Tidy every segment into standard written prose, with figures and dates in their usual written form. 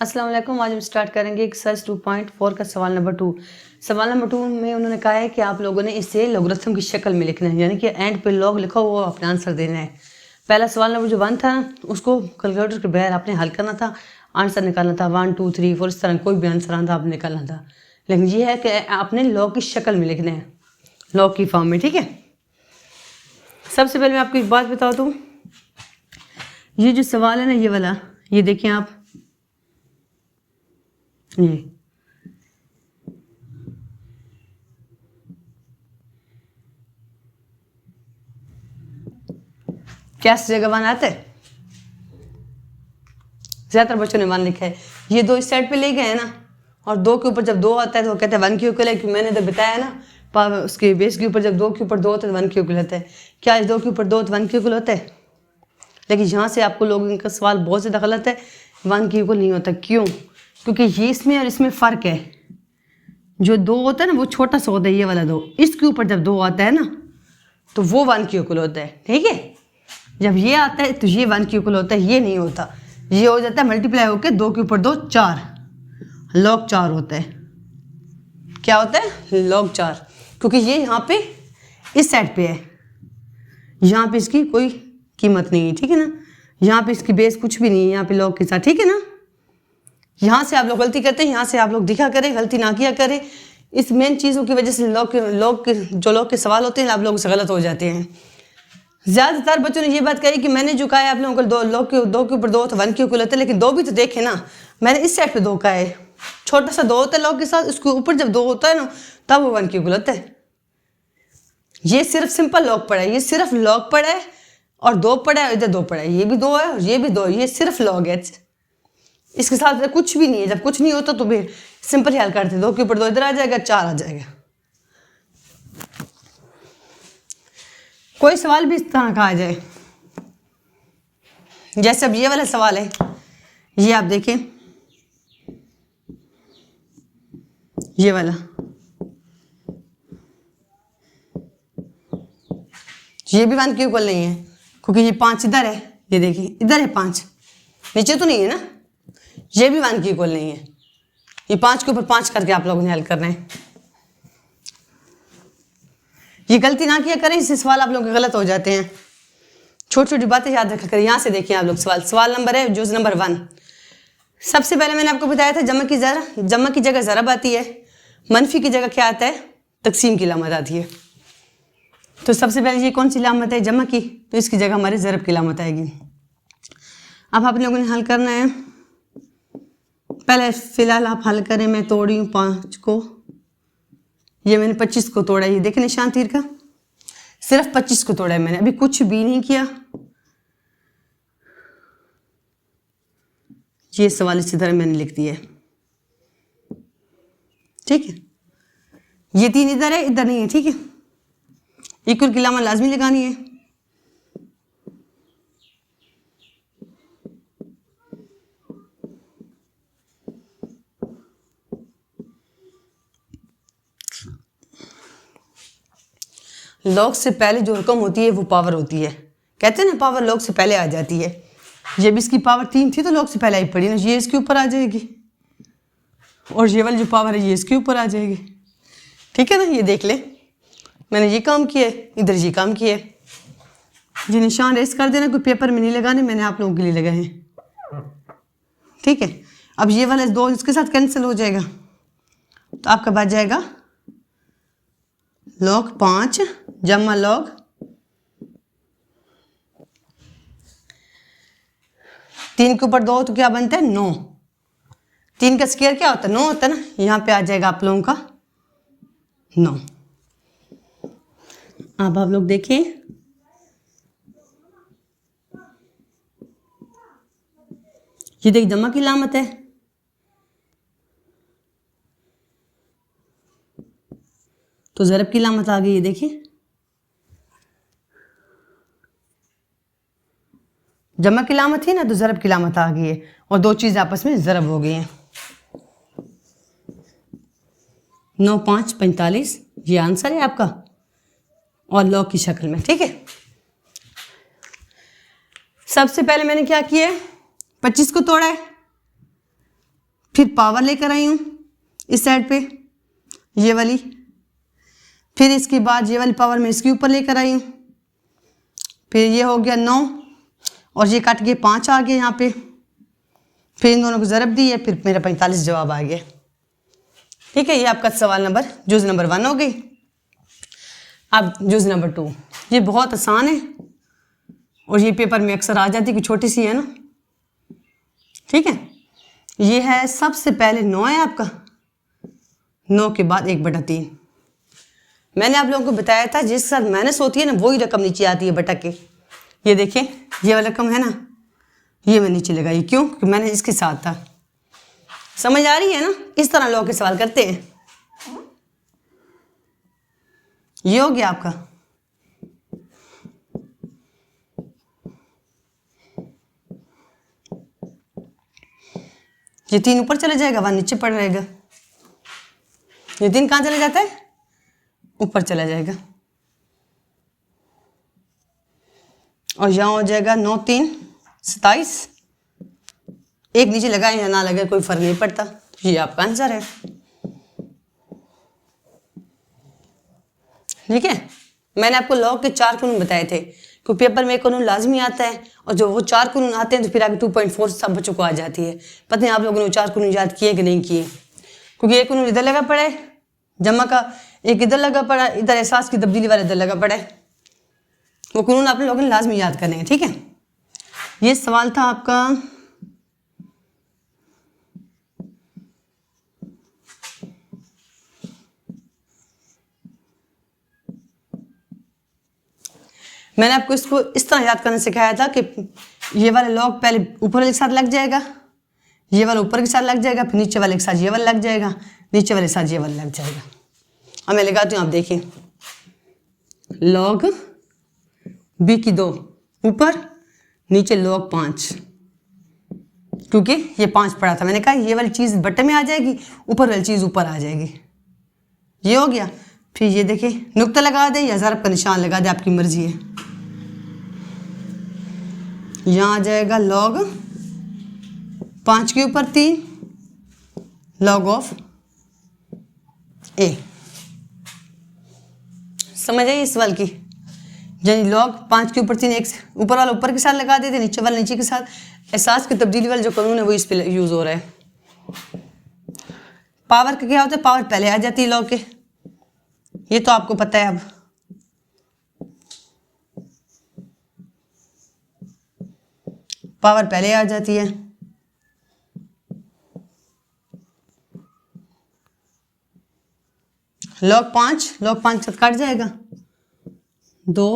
अस्सलाम वालेकुम। आज हम स्टार्ट करेंगे एक्सरसाइज 2.4 का सवाल नंबर 2। सवाल नंबर 2 में उन्होंने कहा है कि आप लोगों ने इसे लोगरिथम की शक्ल में लिखना है, यानी कि एंड पे लॉग लिखा वो अपना आंसर देना है। पहला सवाल नंबर जो 1 था उसको कैलकुलेटर के बगैर आपने हल करना था, आंसर निकालना था 1 2 3 4 इस तरह कोई भी आंसर आना था आपने निकालना था। लेकिन ये है कि आपने लॉग की शक्ल में लिखना है, लॉग की फॉर्म में। ठीक है, सबसे पहले मैं आपको एक बात बता दूँ, ये जो सवाल है ना ये वाला, ये देखिए आप, ये क्या जगह 1 आता है? ज़्यादातर बच्चों ने 1 लिखा है। ये 2 इस साइड पे ले गए हैं ना, और 2 के ऊपर जब 2 आता है तो वो कहते हैं 1 के ऊपर है, कि मैंने तो बताया ना उसके बेस के ऊपर जब 2 के ऊपर 2 होता है तो 1 के ऊपर होता है। क्या इस 2 के ऊपर 2 तो 1 के ऊपर होता है? लेकिन यहाँ से आपको लोगों का सवाल बहुत ज़्यादा गलत है, 1 के ऊपर नहीं होता। क्यों? क्योंकि ये इसमें और इसमें फ़र्क है। जो 2 होता है ना वो छोटा सा होता है, ये वाला 2, इसके ऊपर जब 2 आता है ना तो वो 1 के ऊपर होता है। ठीक है, जब ये आता है तो ये 1 के ऊपर होता है, ये नहीं होता। ये हो जाता है मल्टीप्लाई होकर 2 के ऊपर 2 4, लॉग 4 होता है। क्या होता है? लॉग 4, क्योंकि ये यहाँ पे इस साइड पे है, यहाँ पे इसकी कोई कीमत नहीं है। ठीक है ना, यहाँ पे इसकी बेस कुछ भी नहीं है यहाँ पे लॉग के साथ। ठीक है ना, यहाँ से आप लोग गलती करते हैं, यहाँ से आप लोग दिखा करें, गलती ना किया करें। इस मेन चीज़ों की वजह से लॉग के सवाल होते हैं आप लोगों से गलत हो जाते हैं। ज़्यादातर बच्चों ने ये बात कही कि मैंने जो कहा है आप लोगों को 2 के ऊपर 2 तो 1 के ऊपर होता है, लेकिन 2 भी तो देखे ना, मैंने इस साइड पे 2 का है, छोटा सा 2 होता है लॉग के साथ, उसके ऊपर जब 2 होता है ना तब वो 1 के ऊपर होता है। ये सिर्फ सिंपल लॉग पड़ा है, ये सिर्फ लॉग पड़ा है, और 2 पड़ा है, इधर 2 पड़ा है, ये भी 2 है और ये भी 2 है, ये सिर्फ लॉग है, इसके साथ कुछ भी नहीं है। जब कुछ नहीं होता तो फिर सिंपल ही हल करते, 2 के ऊपर 2 इधर आ जाएगा, 4 आ जाएगा। कोई सवाल भी इस तरह का आ जाए, जैसे अब ये वाला सवाल है, ये आप देखें, ये वाला, ये भी 1 के इक्वल नहीं है, क्योंकि ये 5 इधर है, ये देखिए इधर है 5, नीचे तो नहीं है ना, ये भी 1 के इक्वल नहीं है। ये 5 के ऊपर 5 करके आप लोगों ने हल करना है। ये गलती ना किया करें, इससे सवाल आप लोग गलत हो जाते हैं। छोटी छोटी बातें याद रखा करें। यहाँ से देखिए आप लोग, सवाल नंबर है जो नंबर 1। सबसे पहले मैंने आपको बताया था जमा की जगह ज़रब आती है, मनफी की जगह क्या आता है? तकसीम की लामत आती है। तो सबसे पहले ये कौन सी लामत है? जमा की, तो इसकी जगह हमारे ज़रब की लामत आएगी। अब आप लोगों ने हल करना है। पहले फ़िलहाल आप हल करें, मैं तोड़ी हूँ 5 को, ये मैंने 25 को तोड़ा, ये देखें निशान तीर का, सिर्फ 25 को तोड़ा है मैंने, अभी कुछ भी नहीं किया। ये सवाल इसी तरह मैंने लिख दिया है। ठीक है, ये 3 इधर है, इधर नहीं है। ठीक है, इक्वल की लामत लाजमी लगानी है। लॉग से पहले जो रकम होती है वो पावर होती है। कहते हैं ना पावर लॉग से पहले आ जाती है। जब इसकी पावर 3 थी तो लॉग से पहले आई पड़ी ना, ये इसके ऊपर आ जाएगी, और ये वाली जो पावर है ये इसके ऊपर आ जाएगी। ठीक है ना, ये देख ले, मैंने ये काम किया, इधर ये काम किया। ये निशान रेस कर देना, कोई पेपर में नहीं लगाने, मैंने आप लोगों के लिए लगाए हैं। ठीक है, अब ये वाला 2 इसके साथ कैंसिल हो जाएगा, तो आपका बच जाएगा लॉग 5 जमा लॉग 3 के ऊपर 2 तो क्या बनता है? 9। 3 का स्क्वायर क्या होता है? 9 होता है ना, यहाँ पे आ जाएगा आप लोगों का 9। अब आप लोग देखिए, ये देख जमा की लामत है, तो ज़रब की लामत आ गई। ये देखिए, जमा की लामत थी ना तो ज़रब की लामत आ गई है, और 2 चीज़ आपस में ज़रब हो गई हैं। 9 5 45, ये आंसर है आपका, और लॉग की शक्ल में। ठीक है, सबसे पहले मैंने क्या किया है, 25 को तोड़ा है, फिर पावर लेकर आई हूँ इस साइड पे, ये वाली। फिर इसके बाद ये वाली पावर मैं इसके ऊपर लेकर आई हूँ। फिर ये हो गया 9 और ये काट के 5 आ गया यहाँ पे। फिर इन दोनों को ज़रब दी है, फिर मेरा 45 जवाब आ गया। ठीक है, ये आपका सवाल नंबर जुज़ नंबर 1 हो गई। अब जुज़ नंबर 2, ये बहुत आसान है और ये पेपर में अक्सर आ जाती है कि छोटी सी है ना। ठीक है, ये है सबसे पहले 9 है आपका, 9 के बाद 1/3। मैंने आप लोगों को बताया था जिसके साथ माइनस होती है ना वही रकम नीचे आती है बटा के। ये देखिए ये वाला रकम है ना, ये मैं नीचे लगाई, क्यों? क्योंकि मैंने इसके साथ था। समझ आ रही है ना? इस तरह लोग के सवाल करते हैं। ये हो गया आपका। ये 3 ऊपर चले जाएगा, 1 नीचे पड़ रहेगा। ये 3 कहाँ चले जाता है? ऊपर चला जाएगा। और यहाँ हो जाएगा 9 3 27। 1 नीचे लगाए या ना लगाए कोई फर्क नहीं पड़ता। ये आपका आंसर है। ठीक है, मैंने आपको लॉग के 4 कानून बताए थे, क्योंकि पेपर में एक कानून लाजमी आता है और जो वो 4 कानून आते हैं तो फिर आगे 2.4 सब बच्चों को आ जाती है। पता नहीं आप लोगों ने 4 कानून याद किए कि नहीं किए, क्योंकि एक कानून इधर लगा पड़ा है जमा का, एक इधर लगा पड़ा, इधर एहसास की तब्दीली वाला इधर लगा पड़ा है। वो कानून आप लोगों ने लाजमी याद करने हैं। ठीक है, ये सवाल था आपका मैंने आपको इसको इस तरह याद करना सिखाया था कि ये वाला लॉग पहले ऊपर वाले के साथ लग जाएगा, ये वाला ऊपर के साथ लग जाएगा, फिर नीचे वाले के साथ ये वाला लग जाएगा, नीचे वाले के साथ ये वाला लग जाएगा। अब मैं लगाती हूँ, आप देखिए लॉग b की 2 ऊपर, नीचे लॉग 5, क्योंकि ये 5 पड़ा था। मैंने कहा ये वाली चीज़ बट्टे में आ जाएगी, ऊपर वाली चीज़ ऊपर आ जाएगी। ये हो गया। फिर ये देखिए नुक्ता लगा दे या ज़रब का निशान लगा दे, आपकी मर्जी है। यहाँ आ जाएगा लॉग 5 के ऊपर 3 लॉग ऑफ ए। समझ आई इस सवाल की? यानी लॉग 5 के ऊपर 3, एक ऊपर वाला ऊपर के साथ लगा देते, नीचे वाला नीचे के साथ। एहसास की तब्दीली वाला जो कानून है वो इस पे यूज़ हो रहा है। पावर का क्या होता है? पावर पहले आ जाती है लॉग के, ये तो आपको पता है। अब पावर पहले आ जाती है। लॉग 5 कट जाएगा, 2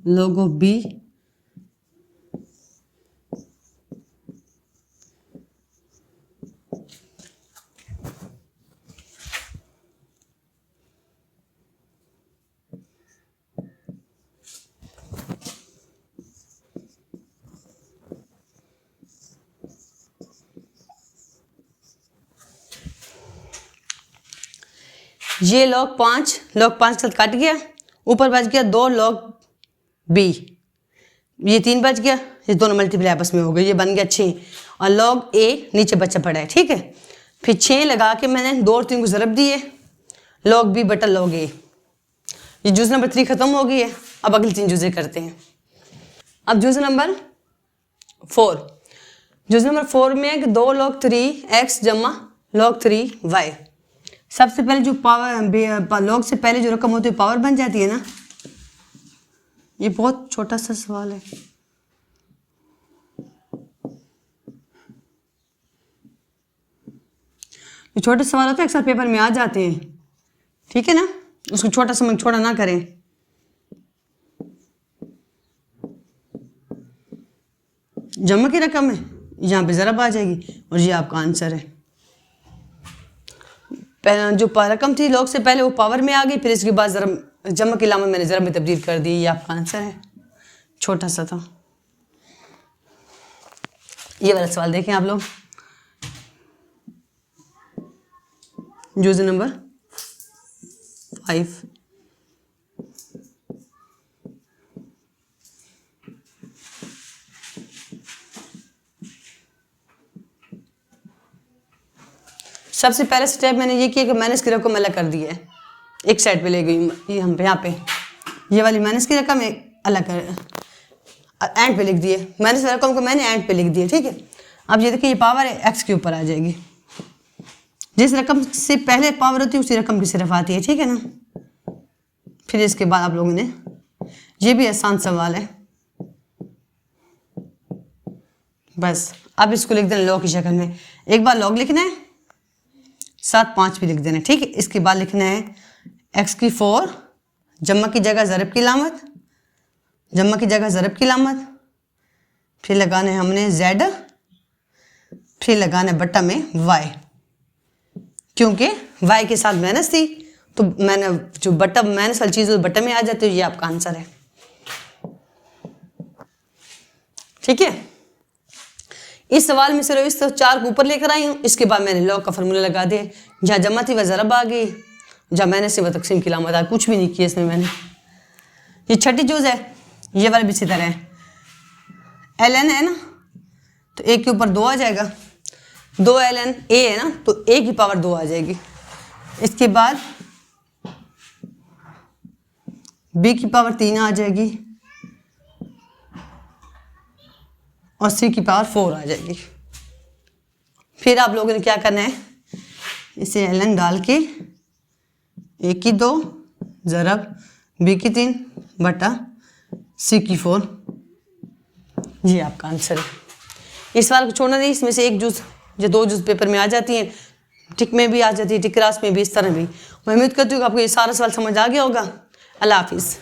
लॉग ऑफ बी ये लॉग 5 के साथ कट गया, ऊपर बच गया 2 लॉग बी, ये 3 बच गया, ये दोनों मल्टीप्लाई आपस में हो गए, ये बन गया 6 और लॉग ए नीचे बचा पड़ा है। ठीक है, फिर 6 लगा के मैंने 2 और 3 को ज़रब दिए, लॉग बी बटा लॉग ए। ये जुज़ नंबर 3 ख़त्म हो गई है। अब अगली 3 जुज़े करते हैं। अब जुज़ नंबर 4, जुज़ नंबर 4 में 2 log 3x जमा log 3y। सबसे पहले जो पावर लॉग से पहले जो रकम होती है पावर बन जाती है ना। ये बहुत छोटा सा सवाल है। ये छोटे सवाल होते हैं अक्सर पेपर में आ जाते हैं। ठीक है ना, उसको छोटा समझ छोटा ना करें। जमा की रकम है, यहाँ पे ज़रब आ जाएगी और ये आपका आंसर है। जो रकम थी लॉग से पहले वो पावर में आ गई, फिर इसके बाद ज़रब जमा के लामा मैंने ज़रब में तब्दील कर दी। ये आपका आंसर है, छोटा सा था। ये वाला सवाल देखें आप लोग, जुज़ नंबर 5। सबसे पहला स्टेप मैंने ये किया कि मैंने इसकी रकम अलग कर दी है, एक साइड पे ले गई, ये हम यहाँ पे ये वाली माइनस की रकम अलग कर एंड पे लिख दिए, माइनस वाली रकम को मैंने एंड पे लिख दिया, ठीक है। अब ये देखिए ये पावर है एक्स के ऊपर आ जाएगी, जिस रकम से पहले पावर होती है उसी रकम की सिर्फ आती है, ठीक है ना। फिर इसके बाद आप लोगों ने, ये भी आसान सवाल है, बस अब इसको लिख देना लॉग की शक्ल में, एक बार लॉग लिखना है, साथ 5 भी लिख देना, ठीक है। इसके बाद लिखना है एक्स की 4 जम्मा की जगह ज़रब की लामत, जम्मा की जगह ज़रब की लामत, फिर लगाना है हमने z, फिर लगाना है बट्टा में y, क्योंकि y के साथ माइनस थी तो मैंने जो बट्टा माइनस वाली चीज़ बट्टा में आ जाती है, ये आपका आंसर है, ठीक है। इस सवाल में सिर्फ इस 4 को ऊपर लेकर आई हूँ, इसके बाद मैंने लॉग का फार्मूला लगा दिया, जहाँ जमा थी वह ज़रब आ गई, जहाँ मैंने से वह तकसीम की लामत आ, कुछ भी नहीं किया इसमें मैंने। ये छठी चीज़ है, ये वाली भी इसी तरह है, ln है ना तो a के ऊपर 2 आ जाएगा, 2 ln a है ना तो a की पावर 2 आ जाएगी, इसके बाद b की पावर 3 आ जाएगी और c की पावर 4 आ जाएगी। फिर आप लोगों ने क्या करना है, इसे ln डाल के a की 2 ज़रब b की 3 बटा c की 4, ये आपका आंसर है। इस सवाल को छोड़ना नहीं, इसमें से एक जूस या 2 जूस पेपर में आ जाती हैं, टिक में भी आ जाती है, टिक क्रास में भी, इस तरह भी। मैं उम्मीद करती हूँ कि आपको ये सारा सवाल समझ आ गया होगा। अल्लाह हाफिज़।